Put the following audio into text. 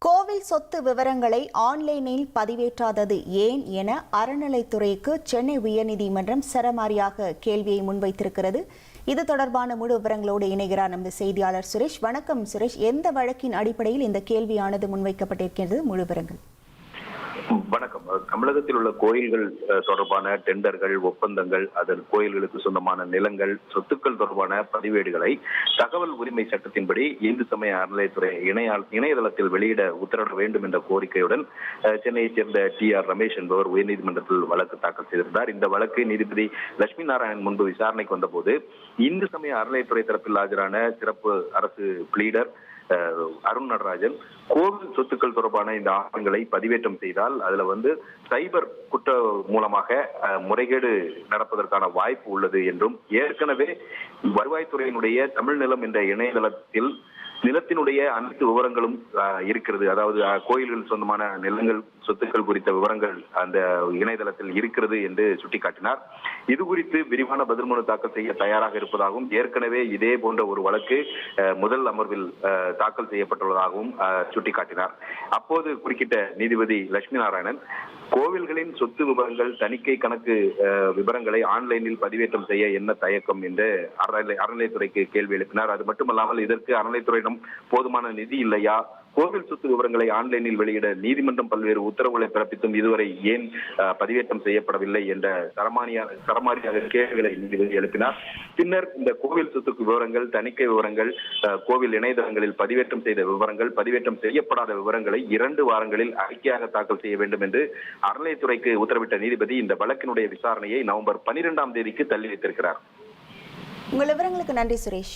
கோவில் சொத்து விவரங்களை ஆன்லைனில் பதிவேற்றாதது ஏன் என அறநிலைத்துறைக்கு சென்னை உயர்நீதிமன்றம் சரமாரியாக கேள்வியை முன்வைத்திருக்கிறது. இது தொடர்பான முழு விவரங்களோடு இணைகிறார் நமது செய்தியாளர் சுரேஷ். வணக்கம் சுரேஷ், எந்த வழக்கின் அடிப்படையில் இந்த கேள்வியானது முன்வைக்கப்பட்டிருக்கிறது? முழு விவரங்கள். வணக்கம். தமிழகத்தில் உள்ள கோயில்கள் தொடர்பான டெண்டர்கள், ஒப்பந்தங்கள், அதன் கோயில்களுக்கு சொந்தமான நிலங்கள், சொத்துக்கள் தொடர்பான பதிவேடுகளை தகவல் உரிமை சட்டத்தின்படி இந்து சமய அறநிலையத்துறை இணையதளத்தில் வெளியிட உத்தரவிட வேண்டும் என்ற கோரிக்கையுடன் சென்னையைச் சேர்ந்த TR ரமேஷ் என்பவர் உயர்நீதிமன்றத்தில் வழக்கு தாக்கல் செய்திருந்தார். இந்த வழக்கு நீதிபதி லட்சுமி நாராயணன் முன்பு விசாரணைக்கு வந்தபோது இந்து சமய அறநிலையத்துறை தரப்பில் ஆஜரான சிறப்பு அரசு பிளீடர் அருண் நடராஜன் கோவில் சொத்துக்கள் தொடர்பான இந்த ஆவணங்களை பதிவேற்றம் செய்தால் அதுல சைபர் குற்ற மூலமாக முறைகேடு நடப்பதற்கான வாய்ப்பு உள்ளது என்றும், ஏற்கனவே வருவாய்த்துறையினுடைய தமிழ் நிலம் என்ற இணையதளத்தில் நிலத்தினுடைய அனைத்து விவரங்களும் இருக்கிறது. அதாவது கோயில்கள் சொந்தமான நிலங்கள், சொத்துக்கள் குறித்த விவரங்கள் அந்த இணையதளத்தில் இருக்கிறது என்று சுட்டிக்காட்டினார். இது குறித்து விரிவான பதில் மனு தாக்கல் செய்ய தயாராக இருப்பதாகவும், ஏற்கனவே இதே போன்ற ஒரு வழக்கு முதல் அமர்வில் தாக்கல் செய்யப்பட்டுள்ளதாகவும் சுட்டிக்காட்டினார். அப்போது குறுக்கிட்ட நீதிபதி லட்சுமி நாராயணன், கோவில்களின் சொத்து விவரங்கள், தணிக்கை கணக்கு விவரங்களை ஆன்லைனில் பதிவேற்றம் செய்ய என்ன தயக்கம் என்று அறநிலையத்துறைக்கு கேள்வி எழுப்பினார். அது மட்டுமல்லாமல் இதற்கு அறநிலையத்துறையிடம் போதுமான நிதி இல்லையா, கோவில் சொத்து விவரங்களை ஆன்லைனில் வெளியிட நீதிமன்றம் பல்வேறு உத்தரவுகளை பிறப்பித்தும் இதுவரை ஏன் பதிவேற்றம் செய்யப்படவில்லை என்ற சரமாரியாக கேள்விகளை நீதிபதி எழுப்பினார். பின்னர் இந்த கோவில் சொத்து விவரங்கள், தணிக்கை விவரங்கள், கோவில் இணையதளங்களில் பதிவேற்றம் செய்த விவரங்கள், பதிவேற்றம் செய்யப்படாத விவரங்களை 2 வாரங்களில் அறிக்கையாக தாக்கல் செய்ய வேண்டும் என்று அறநிலையத்துறைக்கு உத்தரவிட்ட நீதிபதி இந்த வழக்கினுடைய விசாரணையை நவம்பர் 12ஆம் தேதிக்கு தள்ளி வைத்திருக்கிறார். உங்கள் விவரங்களுக்கு நன்றி சுரேஷ்.